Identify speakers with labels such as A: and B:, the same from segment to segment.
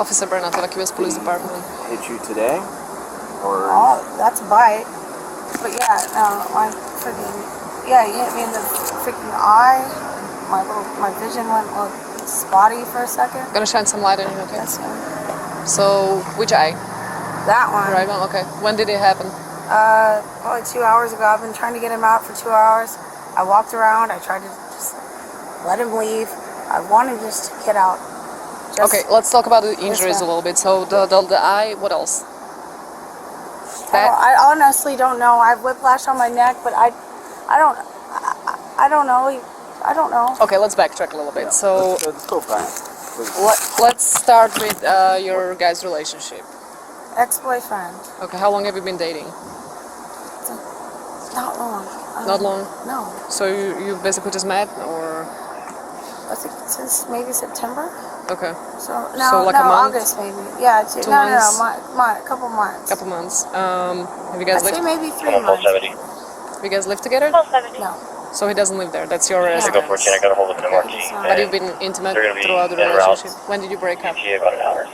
A: Officer Bernat, Evacuous Police Department.
B: Hit you today? Or?
C: Oh, that's a bite. But yeah, no, I freaking, yeah, he hit me in the freaking eye. My vision went spotty for a second.
A: Gonna shine some light on you, okay?
C: That's one.
A: So, which eye?
C: That one.
A: Right one, okay. When did it happen?
C: Probably 2 hours ago. I've been trying to get him out for 2 hours. I walked around. I tried to just let him leave. I wanted just to get out.
A: Okay, let's talk about the injuries a little bit. So the eye, what else?
C: I honestly don't know. I have whiplash on my neck, but I don't know. I don't know.
A: Okay, let's backtrack a little bit. So
B: Let's go back.
A: let's start with your guys' relationship.
C: Ex-boyfriend.
A: Okay, how long have you been dating?
C: Not long.
A: Not long?
C: No.
A: So you basically just met, or?
C: I think since maybe September.
A: Okay.
C: So
A: like a month?
C: August maybe. Yeah,
A: Two months?
C: a couple months.
A: Couple months. Have you guys
C: I'd say
A: lived?
C: maybe 3 months.
A: Have you guys lived together?
C: No.
A: So he doesn't live there. That's your residence.
D: Go 14, I got a hold of the marquee.
A: But you've been intimate
D: They're gonna be
A: throughout the
D: en route.
A: relationship. When did you break up?
D: ETA about an hour.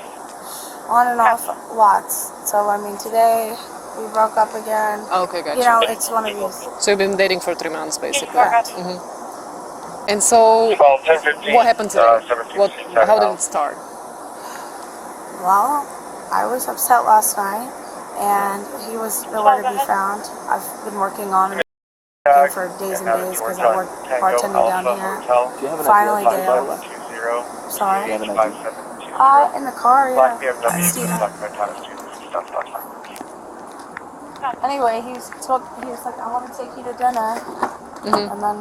C: On and off lots. So I mean today we broke up again.
A: Okay, gotcha.
C: You know, it's one of these.
A: So you've been dating for 3 months, basically.
C: Correct.
A: And so,
D: 12, 10, 15,
A: what happened today?
D: 17,
A: How did it start?
C: Well, I was upset last night, and he was nowhere to be found. I've been working on him for days and days because I work bartending down here.
B: Do you have an
C: Finally
B: idea
C: did.
B: of the
C: Sorry.
B: Do you have an idea?
C: In the car, yeah. Anyway, he was like, I want to take you to dinner. And then...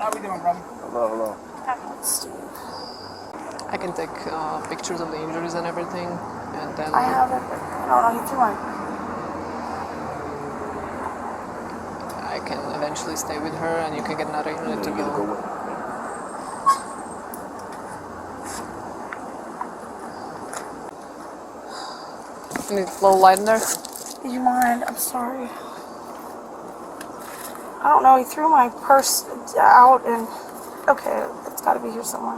E: How we doing, brother?
B: Hello.
C: Steve.
A: I can take pictures of the injuries and everything, and then...
C: I have it, but I don't know, he threw my...
A: I can eventually stay with her, and you can get another unit to
B: You're gonna go
A: go.
B: with.
A: Need a little light in there?
C: Do you mind? I'm sorry. I don't know, he threw my purse out and... Okay, it's gotta be here somewhere.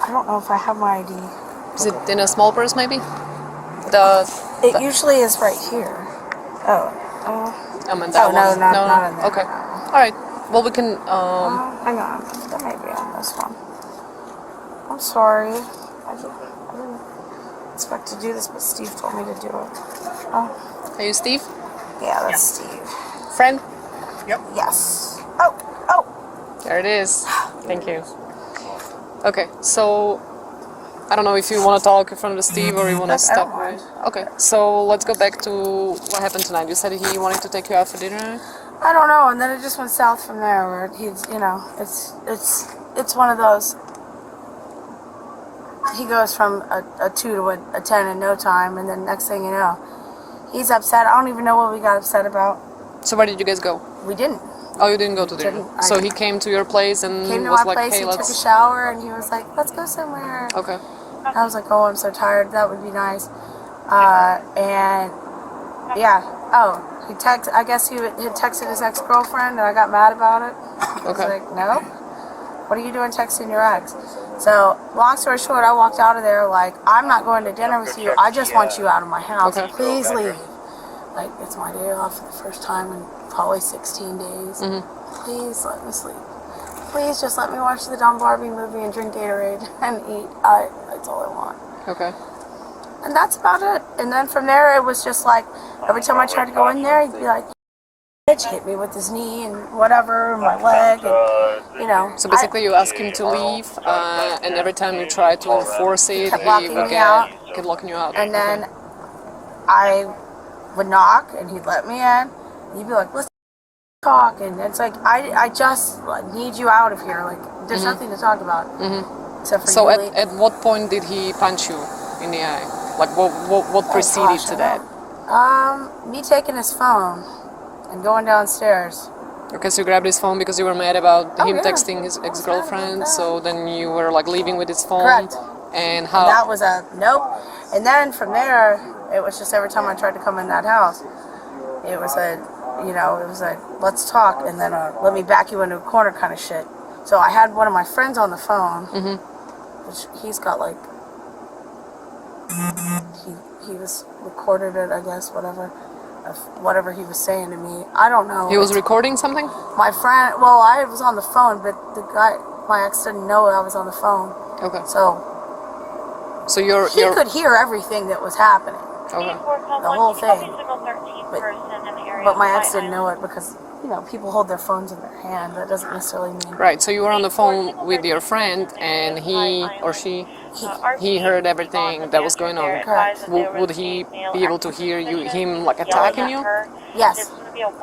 C: I don't know if I have my ID.
A: Is it in a small purse, maybe?
C: It usually is right here. Oh.
A: I meant that
C: Oh, no,
A: one.
C: not in there.
A: Okay. All right. Well, we can.
C: Hang on. That may be on this one. I'm sorry. I didn't expect to do this, but Steve told me to do it. Oh.
A: Are you Steve?
C: Yeah, that's Steve.
A: Friend?
C: Yes. Oh.
A: There it is. Thank you. Okay, so I don't know if you want to talk in front of Steve or you want to stop.
C: Right?
A: Okay, so let's go back to what happened tonight. You said he wanted to take you out for dinner.
C: I don't know, and then it just went south from there. Where he's, you know, it's one of those. He goes from a 2 to a 10 in no time, and then next thing you know, he's upset. I don't even know what we got upset about.
A: So where did you guys go?
C: We didn't.
A: Oh, you didn't go to dinner. So he came to your place and
C: Came to
A: was
C: my
A: like,
C: place,
A: "Hey,
C: he
A: let's."
C: took a shower, and he was like, "Let's go somewhere."
A: Okay.
C: I was like, "Oh, I'm so tired. That would be nice." And yeah. Oh, I guess he had texted his ex-girlfriend, and I got mad about it. I was
A: Okay.
C: like, "No. What are you doing texting your ex?" So, long story short, I walked out of there like, "I'm not going to dinner with you. I just want you out of my house.
A: Okay.
C: Please leave." Like, it's my day off for the first time in probably 16 days. Please let me sleep. Please just let me watch the Dumb Barbie movie and drink Gatorade and eat. That's all I want.
A: Okay.
C: And that's about it. And then from there, it was just like, every time I tried to go in there, he'd be like, "Bitch, hit me with his knee and whatever, my leg," and, you know.
A: So basically, you ask him to leave, and every time you try to enforce it,
C: kept
A: he
C: locking
A: would
C: me out.
A: keep locking you out.
C: And then I would knock, and he'd let me in. And he'd be like, "Let's talk." And it's like, I just need you out of here. Like, there's nothing to talk about. Except for
A: So
C: you
A: at what point did he punch you in the eye? Like what preceded to that?
C: Me taking his phone and going downstairs.
A: Okay, so you grabbed his phone because you were mad about him
C: yeah.
A: texting his
C: I was
A: ex-girlfriend.
C: mad about that.
A: So then you were like leaving with his phone.
C: Correct.
A: And how?
C: And that was a nope. And then from there, it was just every time I tried to come in that house, it was a, let's talk, and then let me back you into a corner kind of shit. So I had one of my friends on the phone, which he's got like, he was recorded it, I guess, whatever he was saying to me. I don't know.
A: He was recording something?
C: My friend, well, I was on the phone, but the guy, my ex didn't know I was on the phone.
A: Okay.
C: So he
A: you're
C: could hear everything that was happening.
A: okay.
C: The whole thing. But my ex didn't know it because, people hold their phones in their hand. That doesn't necessarily mean...
A: Right, so you were on the phone with your friend and he or she, he heard everything that was going on.
C: Correct.
A: Would he be able to hear him like attacking you?
C: Yes.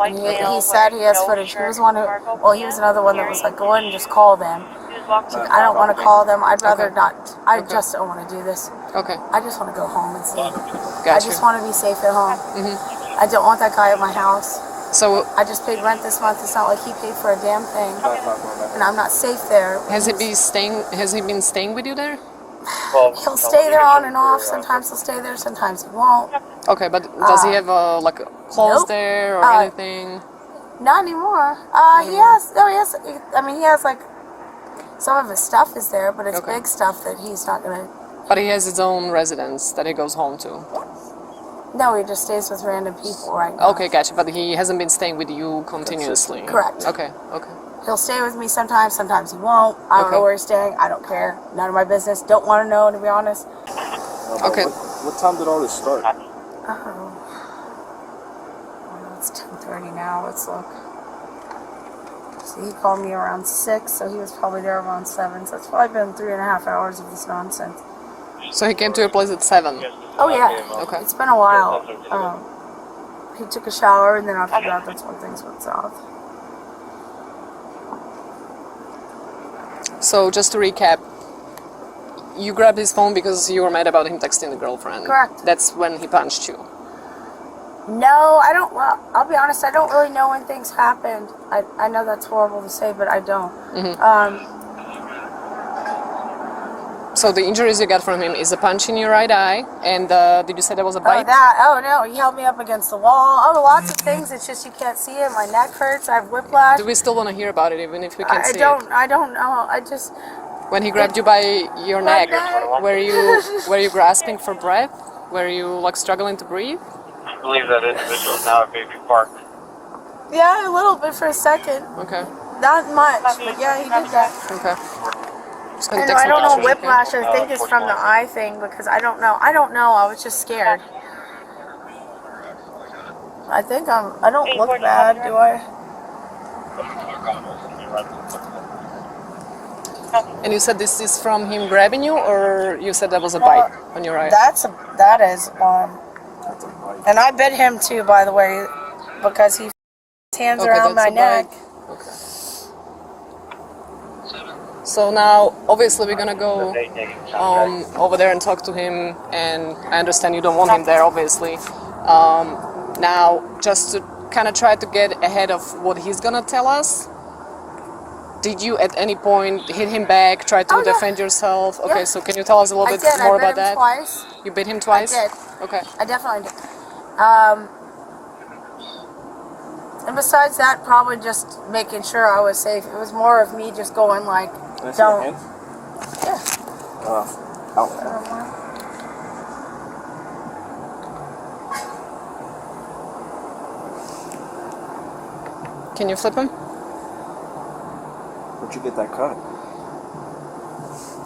C: And he said he has footage. He was one who... Well, he was another one that was like, go ahead and just call them. I don't want to call them. I'd rather not. I just don't want to do this.
A: Okay.
C: I just want to go home and sleep. I
A: Gotcha.
C: just want to be safe at home. I don't want that guy at my house.
A: So
C: I just paid rent this month. It's not like he paid for a damn thing. And I'm not safe there.
A: has he been staying with you there?
C: He'll stay there on and off. Sometimes he'll stay there. Sometimes he won't.
A: Okay, but does he have like clothes
C: Nope.
A: there or anything?
C: Not anymore. He has. No, he has. I mean, he has like some of his stuff is there, but it's
A: Okay.
C: big stuff that he's not gonna.
A: But he has his own residence that he goes home to.
C: No, he just stays with random people right now.
A: Okay, gotcha. But he hasn't been staying with you continuously.
C: Correct.
A: Okay.
C: He'll stay with me sometimes. Sometimes he won't. I don't
A: Okay.
C: know where he's staying. I don't care. None of my business. Don't want to know, to be honest.
A: Okay.
B: What time did all this start?
C: Oh. Well, it's 10:30 now. Let's look. So he called me around 6, so he was probably there around 7. So it's probably been 3.5 hours of this nonsense.
A: So he came to your place at 7.
C: Oh yeah.
A: Okay.
C: It's been a while. He took a shower, and then after that, that's when things went south.
A: So just to recap, you grabbed his phone because you were mad about him texting the girlfriend.
C: Correct.
A: That's when he punched you.
C: No, I don't. Well, I'll be honest. I don't really know when things happened. I know that's horrible to say, but I don't.
A: So the injuries you got from him is a punch in your right eye, and did you say there was a bite?
C: Oh no, he held me up against the wall. Oh, lots of things. It's just you can't see it. My neck hurts. I have whiplash.
A: Do we still want to hear about it, even if we can't see
C: I don't know. I just.
A: When he grabbed you by your neck,
C: neck.
A: were you grasping for breath? Were you like struggling to breathe?
D: I believe that individual is now at Baby Park.
C: Yeah, a little bit for a second.
A: Okay.
C: Not much, but yeah, he did that.
A: Okay. Just gonna
C: And
A: take
C: I
A: some
C: don't know,
A: pictures, okay?
C: whiplash, I think it's from the eye thing, because I don't know. I was just scared. I think I don't look bad, do I?
A: And you said this is from him grabbing you, or you said that was a bite on your eye?
C: That is, and I bit him too, by the way, because he his hands
A: Okay,
C: around
A: that's
C: my
A: a
C: neck.
A: bite. Okay. So now, obviously, we're gonna go over there and talk to him, and I understand you don't want him there, obviously. Now, just to kind of try to get ahead of what he's gonna tell us, did you at any point hit him back, try to defend yourself? Okay,
C: Yeah.
A: so can you tell us a little
C: I
A: bit
C: did.
A: more
C: I bit
A: about
C: him
A: that?
C: twice.
A: You bit him twice?
C: I did.
A: Okay.
C: I definitely did. And besides that, probably just making sure I was safe. It was more of me just going like,
B: Can I see your hand?
C: Yeah.
B: Out.
A: Can you flip him?
B: Where'd you get that cut?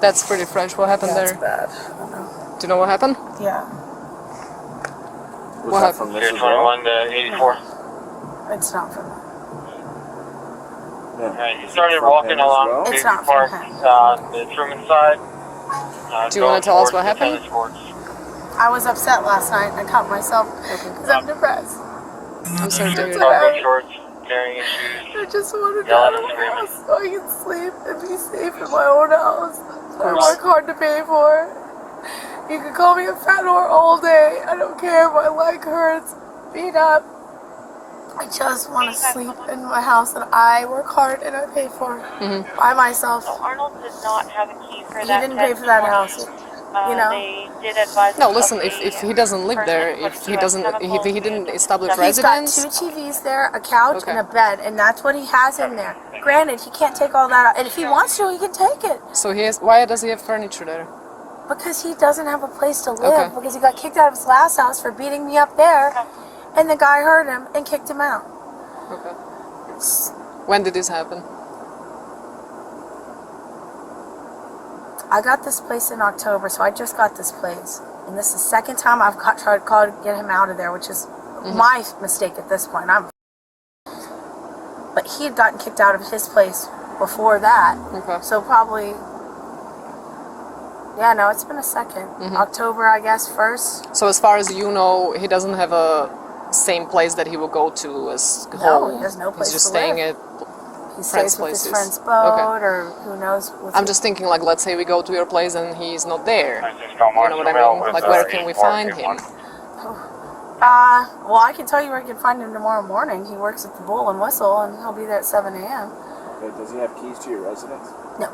A: That's pretty fresh. What happened
C: That's
A: there?
C: bad. I don't know.
A: Do you know what happened?
C: Yeah.
B: Was
A: What
B: that
A: happened?
B: from this
D: Pier
B: as well?
D: 21 to 84.
C: It's not for me.
B: Yeah.
D: He started
B: From
D: walking
B: him as
D: along
B: well?
C: It's
D: Baby
C: not
D: Park
C: from him.
D: on the Truman side.
A: Do you wanna tell us what happened?
C: I was upset last night. I caught myself because I'm depressed.
A: I'm sorry to hear that.
D: Cargo shorts, carrying issues.
C: I just wanted to
D: Yelling
C: have
D: and
C: a
D: screaming.
C: house so I can sleep and be safe in my own house. I work hard to pay for it. You can call me a fat whore all day. I don't care if my leg hurts, beat up. I just want to sleep in my house that I work hard and I pay for by myself.
F: Arnold did not have a key for
C: He
F: that.
C: didn't pay for that house. You know?
F: They did advise
A: No,
F: us
A: listen.
F: of
A: If
F: the
A: he doesn't live there,
F: person
A: if
F: put
A: he
F: US
A: doesn't,
F: chemicals
A: if he didn't
F: in
A: establish
F: the-
C: He's got
A: residence.
C: 2 TVs there, a couch,
A: Okay.
C: and a bed, and that's what he has in there. Granted, he can't take all that out, and if he wants to, he can take it.
A: So he has. Why does he have furniture there?
C: Because he doesn't have a place to live.
A: Okay.
C: Because he got kicked out of his last house for beating me up there, and the guy heard him and kicked him out.
A: Okay. When did this happen?
C: I got this place in October, so I just got this place. And this is the second time I've tried to call to get him out of there, which is my mistake at this point. But he had gotten kicked out of his place before that.
A: Okay.
C: So probably, yeah, no, it's been a second. October, I guess, 1st.
A: So as far as you know, he doesn't have a same place that he will go to as
C: No,
A: home.
C: he has no place
A: He's just
C: to
A: staying
C: live.
A: at.
C: He
A: Friends'
C: stays with his
A: places.
C: friend's boat,
A: Okay.
C: or who knows. With
A: I'm just thinking, like, let's say we go to your place and he's not there. You know what I mean? Like,
D: uh,
A: where can we find him?
C: Well, I can tell you where you can find him tomorrow morning. He works at the Bull and Whistle, and he'll be there at 7 a.m.
B: Okay, does he have keys to your residence?
C: No.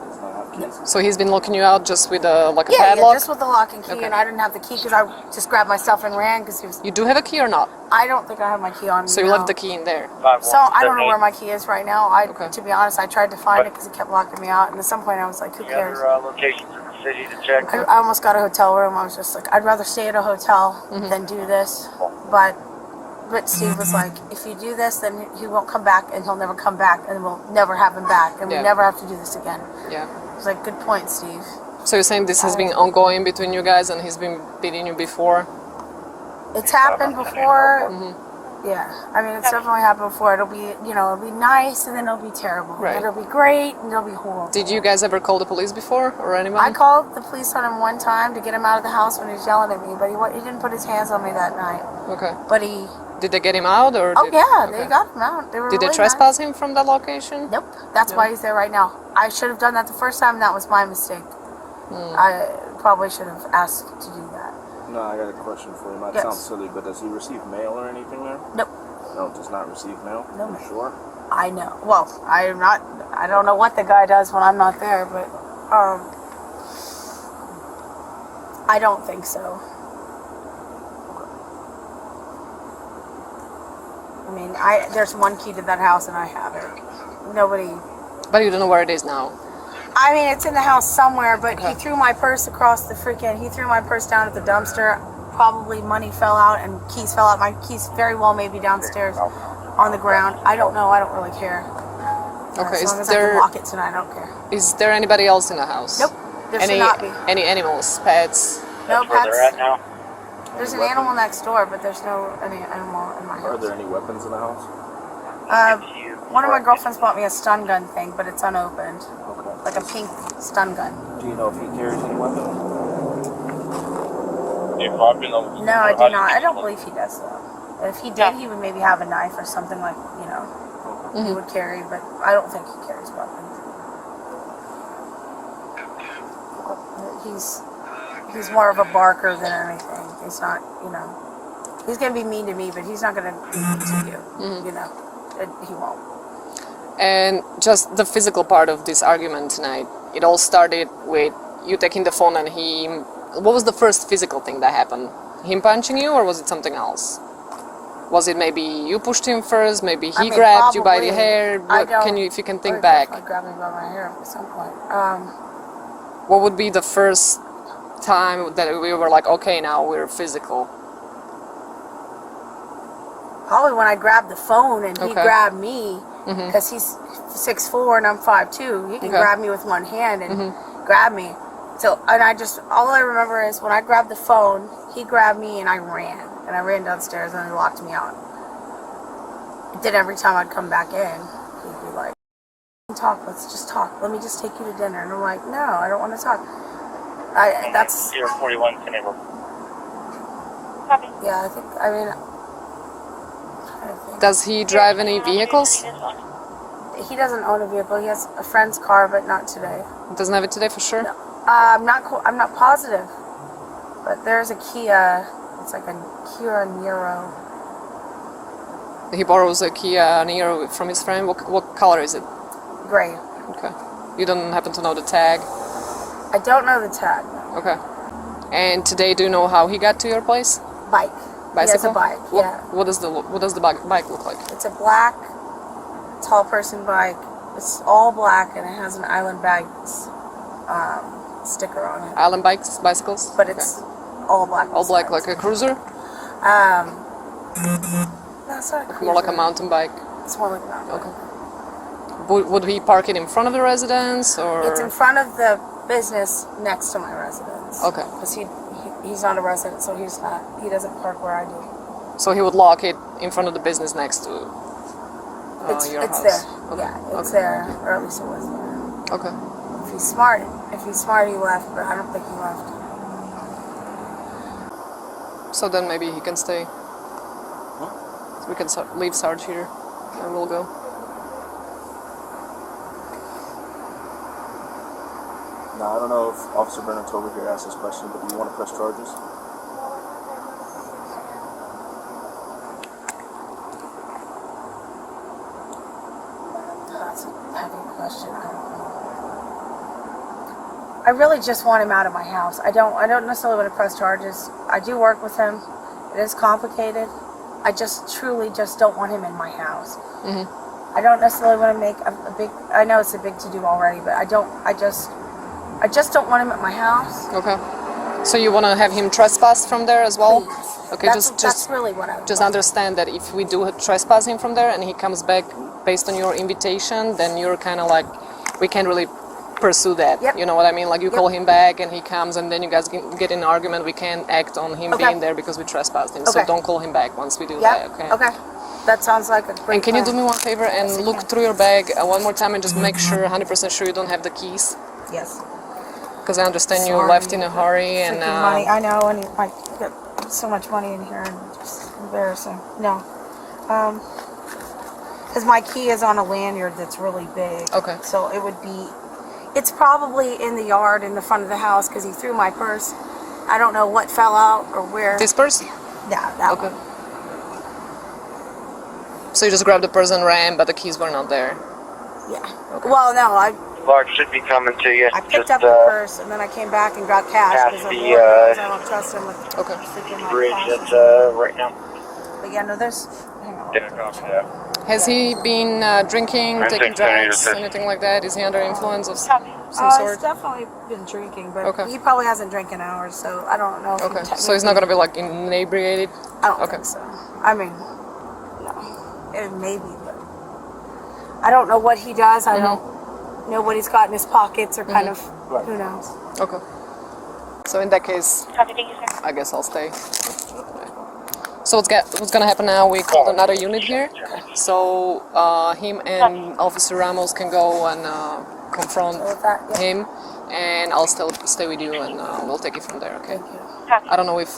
B: Does not have keys?
A: So he's been locking you out just with like a
C: Yeah,
A: padlock?
C: just with the lock and key,
A: Okay.
C: and I didn't have the key because I just grabbed my stuff and ran because he was.
A: You do have a key or not?
C: I don't think I have my key on me.
A: So you
C: no.
A: left the key in there.
C: So I don't know where my key is right now.
A: Okay.
C: To be honest, I tried to find it because he kept locking me out, and at some point I was like, "Who
D: Any
C: cares?"
D: other locations in the city to check?
C: I almost got a hotel room. I was just like, I'd rather stay at a hotel than do this. But Steve was like, if you do this, then he won't come back, and he'll never come back, and we'll never have him back, and
A: Yeah.
C: we never have to do this again.
A: Yeah.
C: I was like, good point, Steve.
A: So you're saying this has been ongoing between you guys and he's been beating you before?
C: It's happened before. Yeah, I mean, it's definitely happened before. It'll be, it'll be nice, and then it'll be terrible.
A: Right.
C: It'll be great, and it'll be horrible.
A: Did you guys ever call the police before or anyone?
C: I called the police on him one time to get him out of the house when he was yelling at me, but he didn't put his hands on me that night.
A: Okay.
C: But he...
A: Did they get him out or?
C: Oh, yeah,
A: okay.
C: they got him out. They were
A: Did they
C: really
A: trespass him from that location?
C: Nice. Nope. That's why he's there right now. I should have done that the first time. That was my mistake. I probably should have asked to do that.
B: No, I got a question for you. It might
C: Yes.
B: sound silly, but does he receive mail or anything there?
C: Nope.
B: No, does not receive mail?
C: No.
B: You sure?
C: I know. Well, I don't know what the guy does when I'm not there, but I don't think so. I mean, there's one key to that house and I have it. Nobody.
A: But you don't know where it is now.
C: I mean, it's in the house somewhere, but
A: Okay.
C: he threw my purse across the he threw my purse down at the dumpster. Probably money fell out and keys fell out. My keys very well may be downstairs on the ground. I don't know. I don't really care.
A: Okay.
C: As long
A: Is
C: as I can
A: there
C: lock it tonight, I don't care.
A: anybody else in the house?
C: Nope. There should not be.
A: Any animals, pets?
C: No
D: That's where they're at
C: pets.
D: now.
C: There's an animal next door, but there's no any animal in my
B: Are
C: house.
B: there any weapons in the house?
C: One of my girlfriends bought me a stun gun thing, but it's unopened.
B: Okay.
C: Like a pink stun gun.
B: Do you know if he carries any weapons?
C: No, I do not. I don't believe he does, though. If he did, he would maybe have a knife or something like, he would carry, but I don't think he carries weapons. He's more of a barker than anything. He's not, he's going to be mean to me, but he's not going to be mean to you, He won't.
A: And just the physical part of this argument tonight. It all started with you taking the phone and him. What was the first physical thing that happened? Him punching you, or was it something else? Was it maybe you pushed him first? Maybe he grabbed you by the
C: probably.
A: hair? If you can think
C: Or
A: back,
C: definitely grabbed me by my hair at some point.
A: what would be the first time that we were like, okay, now we're physical?
C: Probably when I grabbed the phone and he
A: Okay.
C: grabbed me, because he's 6'4" and I'm 5'2". He can
A: Okay.
C: grab me with one hand and grab me. So, and all I remember is when I grabbed the phone, he grabbed me and I ran. And I ran downstairs and he locked me out. Then every time I'd come back in, he'd be like, let's just talk. Let me just take you to dinner. And I'm like, no, I don't want to talk. That's,
D: 041 Canable.
F: Copy.
C: yeah, I'm trying to think.
A: Does he drive any vehicles?
C: He doesn't own a vehicle. He has a friend's car, but not today.
A: Doesn't have it today for sure?
C: No. I'm not positive, but there's a Kia. It's like a Kia Niro.
A: He borrows a Kia Niro from his friend. What color is it?
C: Gray.
A: Okay. You don't happen to know the tag?
C: I don't know the tag. No.
A: Okay. And today, do you know how he got to your place?
C: Bike.
A: Bicycle?
C: He has a bike. Yeah.
A: What does the bike look like?
C: It's a black, tall person bike. It's all black and it has an Island Bags sticker on it.
A: Island bicycles?
C: But it's all black.
A: All black, like a cruiser?
C: No, it's not a cruiser.
A: More like a mountain bike?
C: It's more like a mountain bike.
A: Okay. Would he park it in front of the residence, or?
C: It's in front of the business next to my residence.
A: Okay.
C: Because he's not a resident, so he doesn't park where I do.
A: So he would lock it in front of the business next to
C: It's
A: your house?
C: there.
A: Okay.
C: Yeah, it's there, or at least it was there.
A: Okay.
C: If he's smart, he left, but I don't think he left.
A: So then maybe he can stay. So we can leave Sarge here, and we'll go.
B: Now, I don't know if Officer Burnham's over here asked this question, but do you want to press charges?
C: That's a heavy question. I don't know. I really just want him out of my house. I don't necessarily want to press charges. I do work with him. It is complicated. I truly don't want him in my house. I don't necessarily want to make a big. I know it's a big to do already, but I just don't want him at my house.
A: Okay. So you want to have him trespass from there as well?
C: Please.
A: Okay,
C: That's really what I would
A: just
C: like.
A: understand that if we do trespass him from there and he comes back based on your invitation, then you're kind of like, we can't really pursue that.
C: Yep.
A: You know what I mean? Like you
C: Yep.
A: call him back and he comes and then you guys get in an argument. We can't act on him
C: Okay.
A: being there because we trespassed him. So
C: Okay.
A: don't call him back once we do
C: Yeah.
A: that. Okay.
C: Okay. That sounds like a great
A: And can you do
C: plan.
A: me one favor and
C: Yes, I
A: look
C: can.
A: through your bag one more time and just make sure, 100% sure you don't have the keys?
C: Yes.
A: Because I understand you
C: Sorry.
A: left in a hurry and
C: Freaking money. I know, and I got so much money in here, and it's just embarrassing. No. Because my key is on a lanyard that's really big.
A: Okay.
C: So it would be. It's probably in the yard in the front of the house because he threw my purse. I don't know what fell out or where.
A: this purse?
C: Yeah, that
A: Okay.
C: one.
A: So you just grabbed the purse and ran, but the keys were not there.
C: Yeah.
A: Okay.
C: Well, no, I
D: Large should be coming to you.
C: picked
D: Just,
C: up the purse and then I came back and got cash
D: past
C: because
D: the,
C: I don't trust him with
A: Okay.
C: freaking my
D: bridge
C: cash.
D: that's right now.
C: But yeah, no, there's. Hang on.
D: Yeah, copy that.
A: Has he been drinking,
D: I'm
A: taking
D: taking any
A: drugs,
D: of this.
A: anything like that? Is he under influence of
F: Copy.
A: some
C: He's
A: sort?
C: definitely been drinking, but
A: Okay.
C: he probably hasn't drank in hours, so I don't know if
A: Okay,
C: he
A: so he's not gonna be like inebriated?
C: I don't
A: okay.
C: think so. I mean, no. It may be, but I don't know what he does. I don't know what he's got in his pockets or kind of, who knows.
A: Okay. So in that case,
F: Copy. Thank you, sir.
A: I guess I'll stay. So what's gonna happen now, we called another unit here. So him and Officer Ramos can go and confront
C: So with that, yeah.
A: him. And I'll still stay with you and we'll take it from there, okay?
C: Thank you.
F: Copy.
A: I don't know if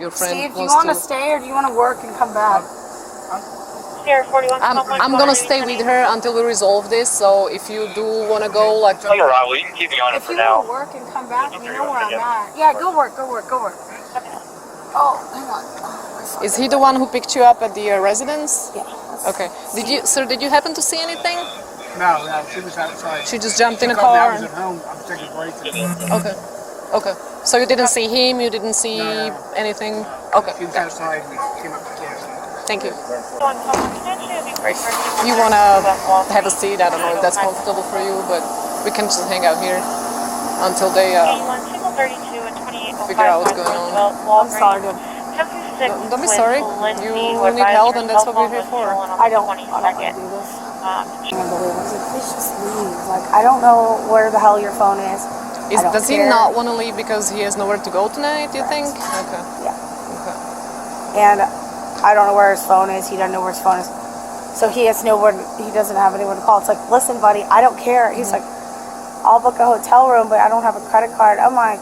A: your friend
C: Steve, do you
A: wants
C: want to
A: to...
C: stay or do you want to work and come back?
F: Sierra 41.
A: I'm gonna stay with her until we resolve this, so if you do want to go, like...
D: Oh, you're right. Well, you can keep me on it
C: If
D: for
C: you
D: now.
C: want to work and come back, you know where I'm at. Yeah, go work. Oh, hang on. Oh, my phone.
A: Is he the one who picked you up at the residence?
C: Yeah.
A: Okay. Did you happen to see anything?
E: No, she was outside.
A: She just jumped in a
E: She called me. I
A: car.
E: was
A: And...
E: at home. I was taking a break.
A: Okay. Okay. So you didn't see him, you didn't see
E: No.
A: anything? Okay.
E: She was outside and came up to gas.
A: Thank you.
F: Great.
A: You want to have a seat? I don't know if that's comfortable for you, but we can just hang out here until they figure out what's going on.
C: I'm sorry, dude.
A: Don't be sorry. You need help, and that's what we're here for.
C: I don't want to do this. I can't believe it. I was like, please just leave. Like, I don't know where the hell your phone is. I don't
A: Does he
C: care.
A: not want to leave because he has nowhere to go tonight, do you think? Okay.
C: Yeah.
A: Okay.
C: And I don't know where his phone is. He doesn't know where his phone is. So he has nowhere. He doesn't have anyone to call. It's like, listen, buddy, I don't care. He's like, I'll book a hotel room, but I don't have a credit card. I'm like,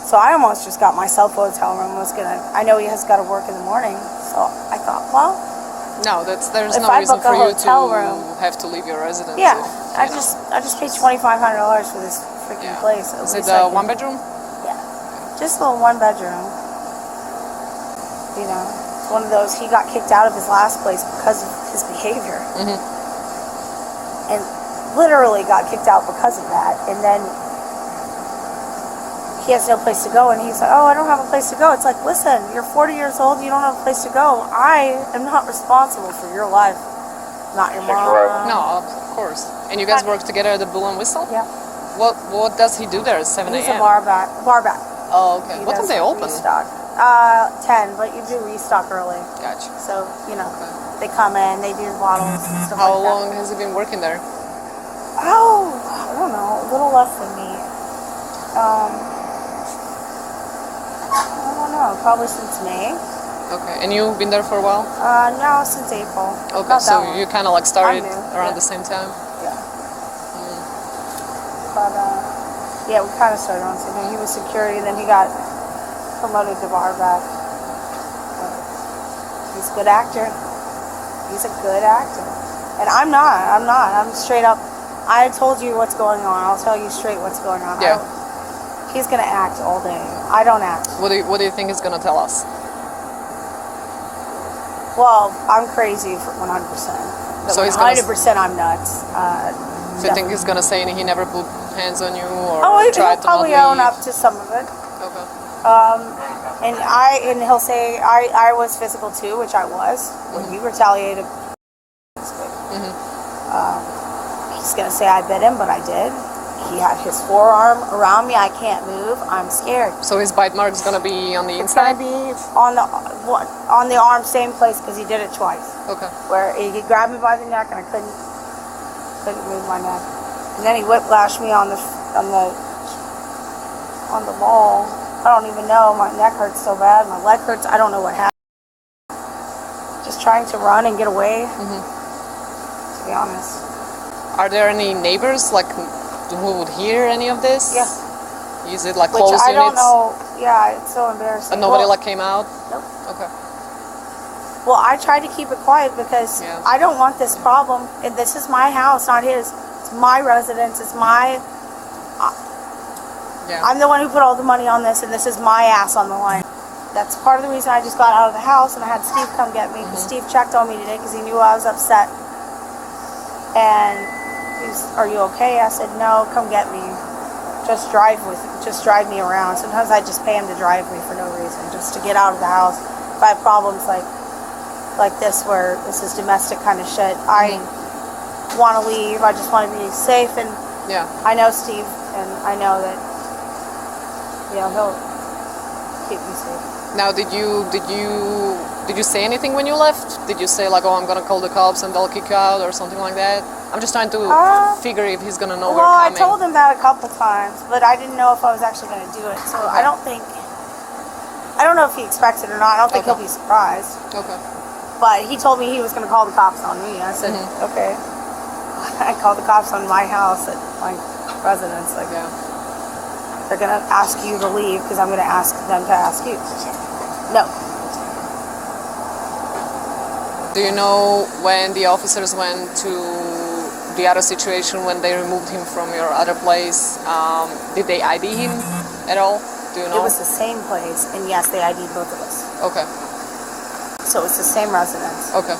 C: so I almost just got myself a hotel room. I know he has got to work in the morning. So I thought, well,
A: No, there's
C: If
A: no
C: I
A: reason
C: book a
A: for you
C: hotel
A: to
C: room-
A: have to leave your residence.
C: yeah.
A: if,
C: I
A: you know.
C: just paid $2,500 for this freaking
A: Yeah.
C: place. At
A: Is it
C: least I
A: a
C: can-
A: one bedroom?
C: Yeah. Just a little one bedroom. You know, it's one of those, he got kicked out of his last place because of his behavior. And literally got kicked out because of that. And then he has no place to go, and he's like, oh, I don't have a place to go. It's like, listen, you're 40 years old, you don't have a place to go. I am not responsible for your life, not your mom.
A: No, of course. And you guys work together at the Bull and Whistle?
C: Yeah.
A: What does he do there at 7 a.m.?
C: He's a bar back.
A: Oh, okay.
C: He
A: What time
C: does
A: they open?
C: Restock. 10, but you do restock early.
A: Gotcha.
C: So, you know,
A: Okay.
C: they come in, they do bottles and stuff
A: How
C: like that.
A: long has he been working there?
C: Oh, I don't know, a little less than me. I don't know, probably since May.
A: Okay. And you've been there for a while?
C: No, since April.
A: Okay,
C: Not
A: so
C: that long.
A: you kind of like started
C: I'm new,
A: around
C: yeah.
A: the same time?
C: Yeah. But, yeah, we kind of started on the same time. He was security, then he got promoted to bar back. But he's a good actor. He's a good actor. And I'm not. I'm straight up. I told you what's going on. I'll tell you straight what's going on.
A: Yeah.
C: He's going to act all day. I don't act.
A: What do you think he's gonna tell us?
C: Well, I'm crazy for 100%.
A: So he's gonna-
C: 100% I'm nuts.
A: Do you think he's gonna say he never put hands on you or
C: he'll
A: tried to not
C: probably
A: leave?
C: own up to some of it.
A: Okay.
C: And he'll say I was physical too, which I was when he retaliated. He's gonna say I bit him, but I did. He had his forearm around me. I can't move. I'm scared.
A: So his bite mark's gonna be on the
C: It's gonna
A: inside?
C: be on the arm, same place, because he did it twice.
A: Okay.
C: Where he grabbed me by the neck and I couldn't move my neck, and then he whiplashed me on the wall. I don't even know. My neck hurts so bad. My leg hurts. I don't know what happened. Just trying to run and get away. To be honest.
A: Are there any neighbors like who would hear any of this?
C: Yeah.
A: Is it like
C: Which
A: closed
C: I
A: units?
C: don't know. Yeah, it's so embarrassing.
A: And nobody
C: Well,
A: like came out?
C: Nope.
A: Okay.
C: Well, I tried to keep it quiet because
A: Yeah.
C: I don't want this problem. And this is my house, not his. It's my residence. It's my.
A: Yeah.
C: I'm the one who put all the money on this, and this is my ass on the line. That's part of the reason I just got out of the house, and I had Steve come get me. Steve checked on me today because he knew I was upset. And he's, "Are you okay?" I said, "No, come get me. Just drive me around." Sometimes I just pay him to drive me for no reason, just to get out of the house. If I have problems like this, where this is domestic kind of shit, I want to leave. I just want to be safe, and
A: Yeah.
C: I know Steve, and I know that he'll keep me safe.
A: Now, did you say anything when you left? Did you say like, "Oh, I'm gonna call the cops and they'll kick you out" or something like that? I'm just trying to figure if he's gonna know
C: Well,
A: we're
C: I
A: coming.
C: told him that a couple times, but I didn't know if I was actually going to do it. So I don't know if he expects it or not. I don't think
A: Okay.
C: he'll be surprised.
A: Okay.
C: But he told me he was going to call the cops on me. I said, okay. I called the cops on my house at my residence. Like,
A: Yeah.
C: they're going to ask you to leave because I'm going to ask them to ask you. No.
A: Do you know when the officers went to the other situation when they removed him from your other place? Did they ID him at all? Do you know?
C: It was the same place, and yes, they ID'd both of us.
A: Okay.
C: So it's the same residence.
A: Okay.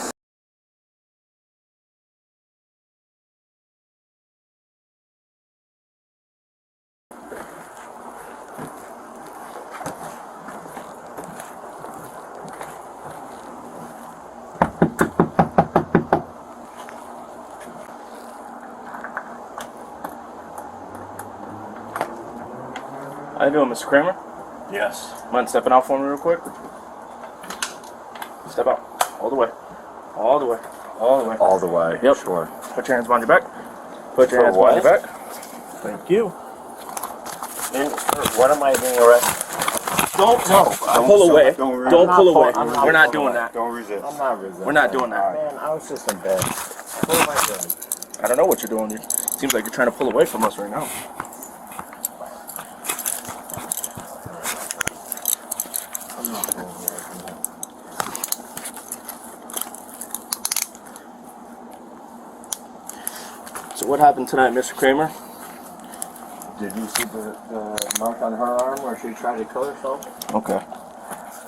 B: How you doing, Mr. Kramer?
G: Yes.
B: Mind stepping out for me real quick? Step out. All the way. All the way. All the way.
G: All the way.
B: Yep.
G: Sure.
B: Put your hands behind your back. Put your
G: For
B: hands
G: what?
B: behind your back.
G: Thank you. What am I being arrested?
B: Don't pull away.
G: Don't
B: Don't pull away.
G: I'm
B: We're not
G: pulling
B: doing
G: away.
B: that.
G: Don't resist. I'm not resisting.
B: We're not doing that.
G: Man, I was just in bed. What am I doing?
B: I don't know what you're doing. It seems like you're trying to pull away from us right now.
G: I'm not pulling away from that.
B: So what happened tonight, Mr. Kramer?
G: Did you see the mark on her arm where she tried to kill herself?
B: Okay.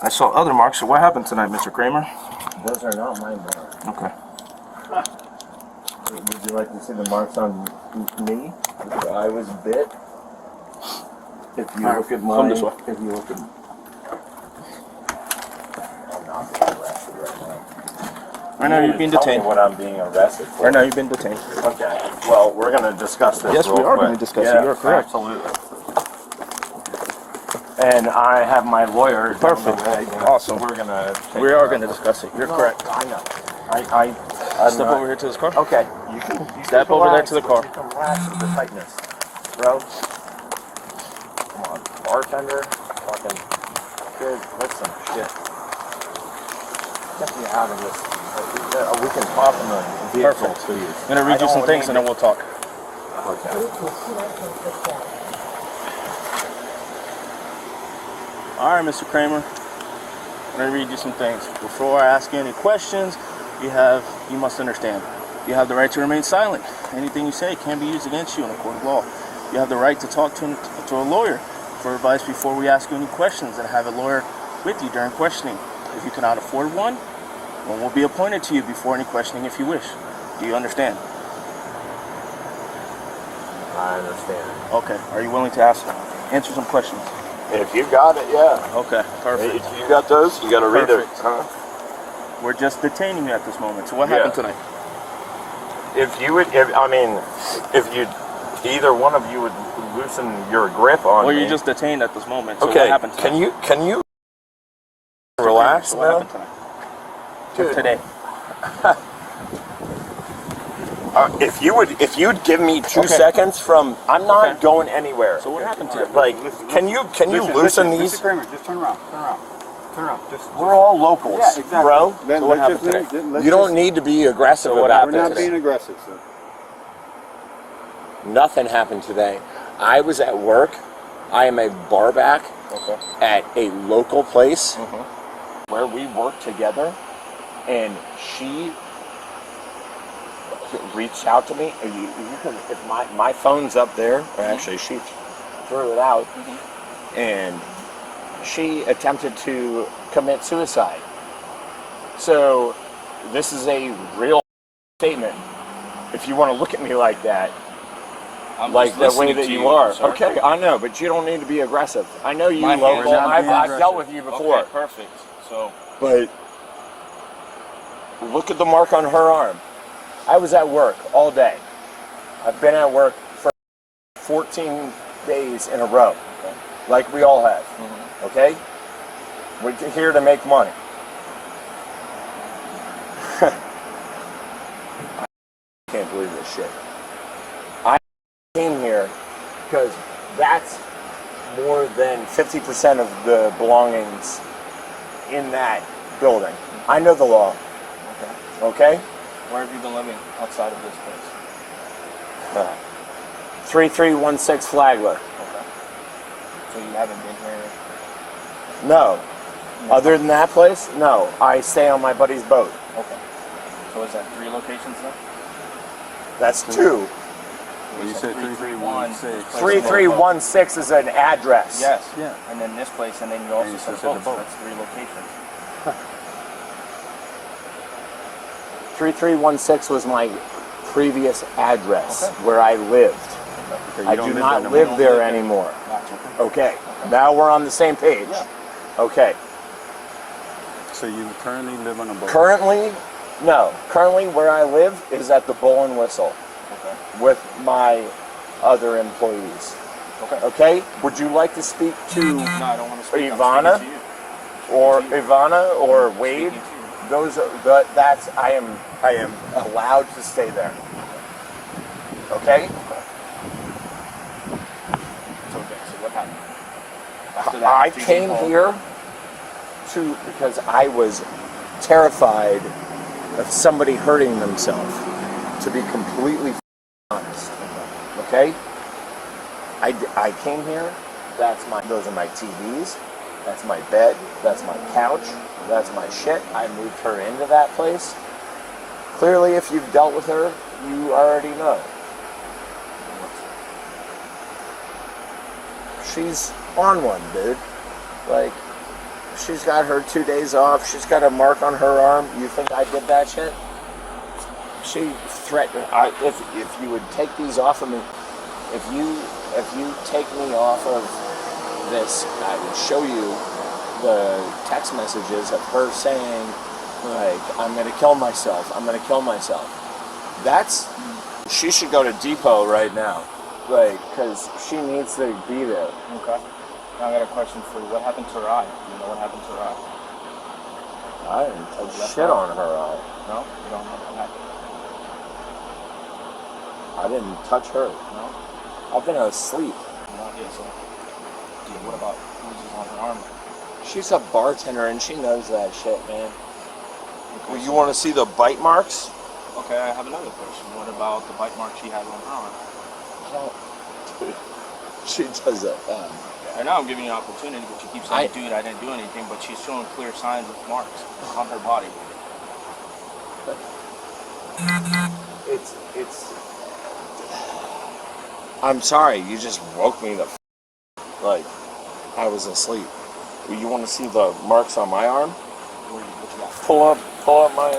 B: I saw other marks. So what happened tonight, Mr. Kramer?
G: Those are not my marks.
B: Okay.
G: Would you like to see the marks on me? Where I was bit? If you look at mine,
B: come this way.
G: if you look at... I'm not being arrested right now.
B: Right now you're being
G: Tell me
B: detained.
G: what I'm being arrested for.
B: Right now you've been detained.
G: Okay. Well, we're going to discuss this.
B: Yes, we
G: real
B: are
G: quick.
B: going to discuss it.
G: Yeah,
B: You're correct.
G: Absolutely. And I have my lawyer. down the
B: Perfect.
G: way.
B: Awesome.
G: We're going to.
B: We are going to discuss it. You're correct.
G: I know. I'm
B: Step
G: not-
B: over here to this car.
G: Okay. You
B: Step
G: can
B: over there
G: relax,
B: to the
G: but
B: car.
G: You can relax with the tightness, bro. Come on, bartender. Fucking good. That's some shit. Get me out of this. We can talk in the vehicle,
B: Perfect.
G: please.
B: I'm going to read you some things and then we'll talk.
G: Okay.
B: All right, Mr. Kramer. I'm going to read you some things. Before I ask you any questions, you must understand. You have the right to remain silent. Anything you say can be used against you in a court of law. You have the right to talk to a lawyer for advice before we ask you any questions and have a lawyer with you during questioning. If you cannot afford one will be appointed to you before any questioning if you wish. Do you understand?
G: I understand.
B: Okay. Are you willing to answer some questions?
G: If you got it, yeah.
B: Okay, perfect.
G: If you got those, you got to read it.
B: Perfect.
G: Huh?
B: We're just detaining you at this moment. So what happened tonight?
G: If either one of you would loosen your grip on
B: Well,
G: me.
B: you're just detained at this moment. So
G: Okay.
B: what happened tonight?
G: Can you relax,
B: So what
G: man?
B: happened tonight?
G: Dude.
B: Today.
G: If you'd give me 2
B: Okay.
G: seconds from, I'm not
B: Okay.
G: going anywhere.
B: So what happened to you?
G: Like, can you loosen these?
E: Mr. Kramer, just turn around. Turn around. Turn around. Just.
G: We're all locals,
E: Yeah, exactly.
G: bro.
E: Then
B: So what
E: let's
B: happened
E: just
B: today?
E: leave- let's
G: You don't
E: just-
G: need to be aggressive
B: So what
G: about
E: We're
B: happened
E: not
G: this.
E: being aggressive, sir.
G: Nothing happened today. I was at work. I am a barback
B: Okay.
G: at a local place where we work together, and she reached out to me. You can, if my phone's up there, or actually she threw it out, and she attempted to commit suicide. So this is a real statement. If you want to look at me like that,
B: I'm
G: like
B: just
G: the way
B: listening
G: that
B: to
G: you are.
B: sir.
G: Okay, I know, but you don't need to be aggressive. I know you
B: My hands
G: local.
B: are not
G: I've
E: being
G: dealt with you before.
B: Okay, perfect. So
G: But look at the mark on her arm. I was at work all day. I've been at work for 14 days in a row, like we all have. Okay? We're here to make money. I can't believe this shit. I came here because that's more than 50% of the belongings in that building. I know the law. Okay?
B: where have you been living outside of this place?
G: 3316 Flagler.
B: Okay. So you haven't been here.
G: No. Other than that place, no. I stay on my buddy's boat.
B: Okay. So is that 3 locations then?
G: That's 2.
E: You said 3316.
G: 3316 is an address.
B: Yes. Yeah. And then this place, and then you also
E: you
B: said
E: said the
B: boat. So
E: boat.
B: that's 3 locations.
G: 3316 was my previous address
B: Okay.
G: where I lived.
E: Okay,
G: I
E: you don't
G: do
E: live
G: not
E: there no
G: live
E: more.
G: there anymore.
B: Gotcha.
G: Okay. Now we're on the same page.
B: Yeah.
G: Okay.
E: So you currently live on a boat?
G: Currently, no. Currently where I live is at the Bull and Whistle
B: Okay.
G: with my other employees.
B: Okay.
G: Okay? Would you like to speak to
B: No, I don't want to speak.
G: Ivana?
B: I'm speaking to you.
G: Ivana or Wade?
B: Speaking to you.
G: Those are that's I am allowed to stay there. Okay?
B: So, okay. So what happened? After that,
G: I
B: after you
G: came
B: home-
G: here because I was terrified of somebody hurting themselves, to be completely honest. Okay? I came here, those are my TVs, that's my bed, that's my couch, that's my shit. I moved her into that place. Clearly, if you've dealt with her, you already know. She's on one, dude. Like, she's got her 2 days off. She's got a mark on her arm. You think I did that shit? She threatened. If you would take these off of me, if you take me off of this, I would show you the text messages of her saying, like, I'm going to kill myself. I'm going to kill myself. She should go to Depot right now. Like, because she needs to be there.
B: Okay. Now I got a question for you. What happened to her eye? You know what happened to her eye?
G: I didn't touch shit on her eye.
B: No? You don't know what happened?
G: I didn't touch her.
B: No?
G: I've been asleep.
B: No, yeah, so what about bruises on her arm?
G: She's a bartender and she knows that shit, man. Well, you want to see the bite marks?
B: Okay, I have another question. What about the bite mark she has on her arm?
G: She does it.
B: I know I'm giving you an opportunity, but you keep saying, dude, I didn't do anything, but she's showing clear signs of marks on her body.
G: It's. I'm sorry, you just woke me the like, I was asleep. You want to see the marks on my arm?
B: What you got?
G: Pull up my.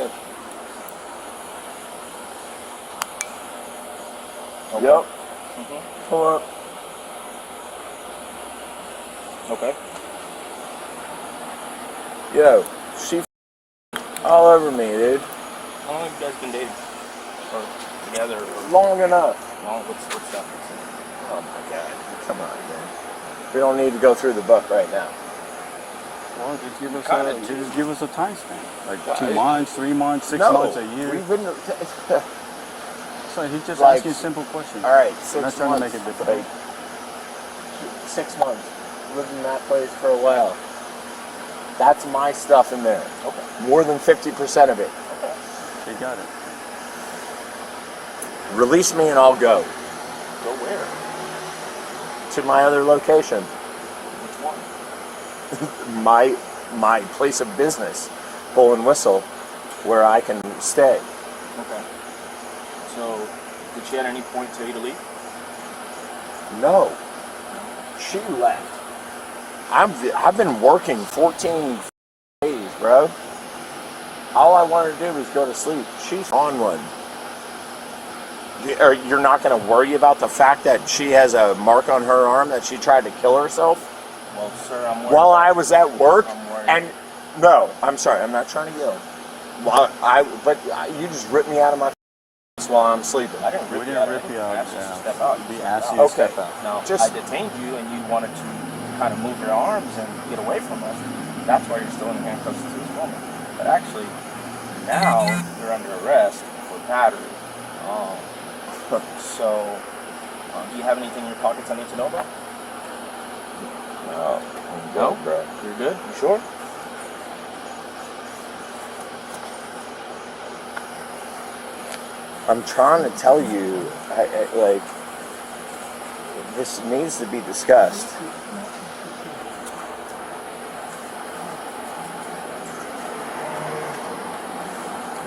B: Okay.
G: Yep.
B: Mm-hmm.
G: Pull up.
B: Okay.
G: Yo, she all over me, dude.
B: How long have you guys been dating? Or together? Or
G: Long enough.
B: long? What's that?
G: Oh my god. Come on, man. We don't need to go through the book right now.
E: Well, just give us a time span. Like 2 months, 3 months, 6 months, a year.
G: We've been
E: So he's just
G: like,
E: asking simple questions.
G: all right,
E: I'm not
G: 6
E: trying
G: months.
E: to make it difficult.
G: Like, 6 months. Lived in that place for a while. That's my stuff in there.
B: Okay.
G: More than 50% of it.
B: Okay.
E: They got it.
G: Release me and I'll go
B: Go where?
G: to my other location.
B: Which one?
G: my place of business, Bull and Whistle, where I can stay.
B: Okay. So, did she at any point tell you to leave?
G: No, she left. I've been working 14 days, bro. All I wanted to do was go to sleep. She's on one. You're not going to worry about the fact that she has a mark on her arm that she tried to kill herself?
B: Well, sir, I'm worried.
G: While I was at work?
B: I'm worried.
G: And no, I'm sorry, I'm not trying to yell. But you just ripped me out of my while I'm sleeping.
B: I didn't
E: We
B: rip you
E: didn't
B: out.
E: rip you out.
B: I asked you to
E: Yeah.
B: step out.
E: We asked you to
G: Okay.
E: step out.
B: Now,
G: Just-
B: I detained you and you wanted to kind of move your arms and get away from us. That's why you're still in handcuffs to this woman. But actually, now you're under arrest for battery. So, do you have anything in your pockets I need to know about?
G: No, I'm good, bro.
B: You're good? You sure?
G: I'm trying to tell you, like, this needs to be discussed.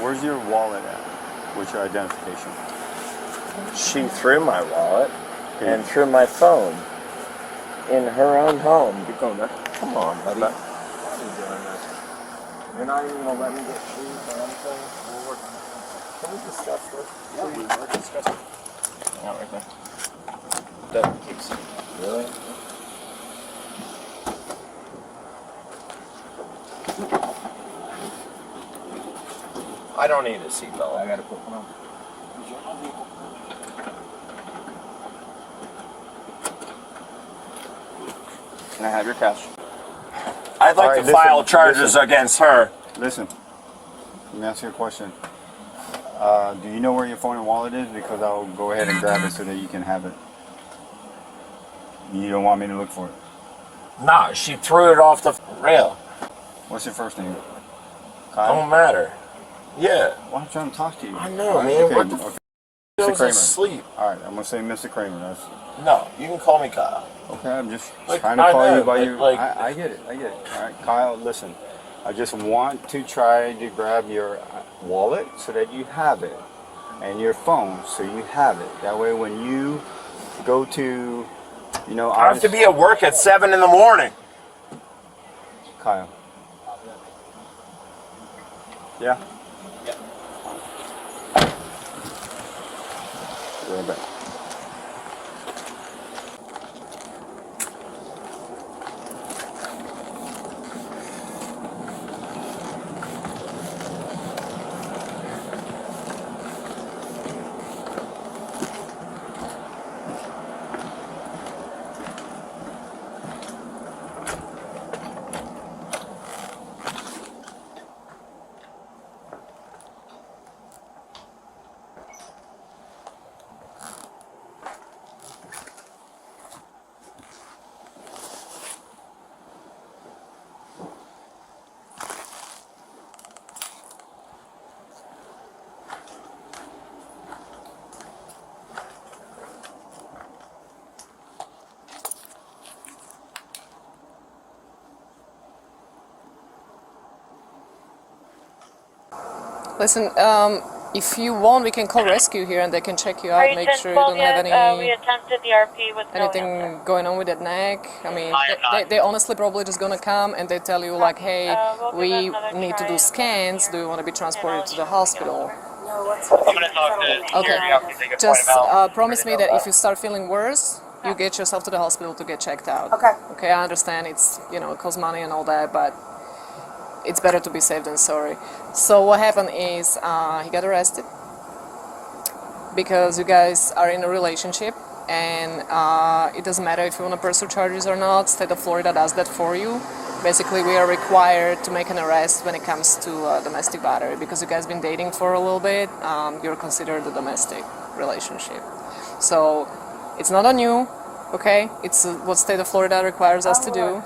E: Where's your wallet at? What's your identification?
G: She threw my wallet and threw my phone in her own home.
E: Keep going, man.
G: Come on, buddy. Why are you doing this? You're not even going to let me get shoes or anything? We'll work on it. Can we discuss this?
B: Yeah, we were discussing. Hang out right there. That keeps.
G: Really? I don't need a seatbelt.
B: I gotta put one on. Can I have your cash?
G: I'd like
E: All right,
G: to file
E: listen,
G: charges
E: listen.
G: against her.
E: Listen, let me ask you a question. Do you know where your phone and wallet is? Because I'll go ahead and grab it so that you can have it. You don't want me to look for it.
G: Nah, she threw it off the rail.
E: What's your first name? Kyle?
G: Don't matter. Yeah.
E: Well, I'm trying to talk to you.
G: I know,
E: All right,
G: man.
E: okay,
G: What the
E: okay.
G: I
E: Mr.
G: was
E: Kramer.
G: asleep.
E: All right, I'm gonna say Mr. Kramer. That's
G: No, you can call me Kyle.
E: okay. I'm just
G: Like,
E: trying to
G: I
E: call
G: know,
E: you by
G: but,
E: your.
G: like-
E: I get it. I get it. All right, Kyle. Listen, I just want to try to grab your wallet so that you have it, and your phone so you have it. That way, when you go to, you know,
G: I have to be at work at 7 in the morning.
E: Kyle. Yeah.
B: Yeah.
E: Right back.
A: Listen, if you want, we can call rescue here and they can check you
F: Are
A: out,
F: you
A: make sure you don't have
F: we
A: any
F: attempted the RP with no answer.
A: anything going on with that neck. I mean,
D: I am not.
A: they honestly probably just gonna come and they tell you like, hey,
F: We'll give
A: we
F: it another
A: need to
F: try
A: do
F: and
A: scans.
F: here.
A: Do you want to be transported to the
F: And I'll let you know
A: hospital?
C: No, let's.
D: I'm going to talk to
A: Okay.
D: security officer. They can point
A: Just
D: him out.
A: promise me that if you start feeling worse, you get yourself to the hospital to get checked out.
C: Okay.
A: Okay, I understand it's, you know, it costs money and all that, but it's better to be safe than sorry. So what happened is he got arrested because you guys are in a relationship, and it doesn't matter if you want to pursue charges or not. State of Florida does that for you. Basically, we are required to make an arrest when it comes to domestic battery because you guys been dating for a little bit. You're considered a domestic relationship. So it's not on you, okay? It's what state of Florida requires us to do.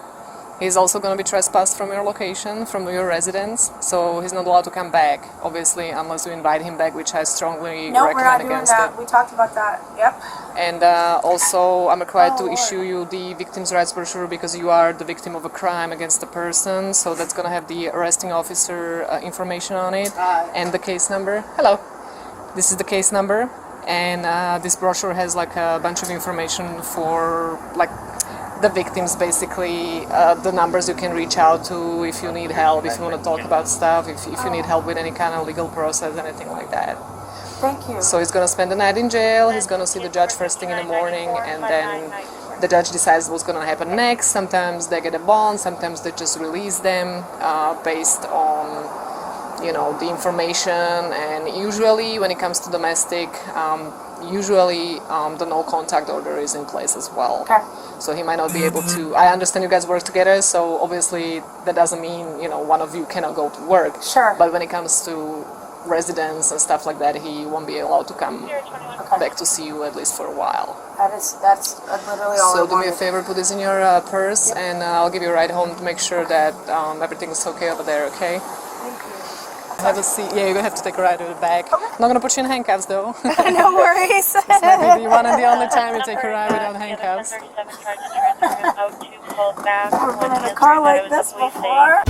A: He's also going to be trespassed from your location, from your residence, so he's not allowed to come back, obviously, unless you invite him back, which I strongly
C: No, we're not
A: recommend
C: doing
A: against
C: that.
A: it.
C: We talked about that. Yep.
A: And also, I'm required to
C: Lord.
A: issue you the victim's rights brochure because you are the victim of a crime against a person, so that's going to have the arresting officer information on it, and the case number. Hello. This is the case number, and this brochure has like a bunch of information for like the victims, basically the numbers you can reach out to if you need help, if you want to talk about stuff, if you need help with any kind of legal process, anything like that.
C: Thank you.
A: So he's going to spend the night in jail, he's going to see the judge first thing in the morning, and then the judge decides what's going to happen next. Sometimes they get a bond, sometimes they just release them based on, you know, the information. And usually when it comes to domestic, the no contact order is in place as well.
C: Okay.
A: So he might not be able to. I understand you guys work together, so obviously that doesn't mean, you know, one of you cannot go to work.
C: Sure.
A: But when it comes to residence and stuff like that, he won't be allowed to come back to see you at least for a while.
C: That's literally all.
A: So
C: I
A: do me a
C: wanted.
A: favor, put this in your purse, and I'll give you a ride home to make sure that everything is okay over there. Okay.
C: Thank you.
A: Have a seat. Yeah, you're gonna have to take a ride to the back. I'm not gonna put you in handcuffs though.
C: No worries.
A: This might be the one and the only time you take a ride without handcuffs.
F: The other 1037 tried to transfer him out to Cold Bath.
C: I've been in a car like this before.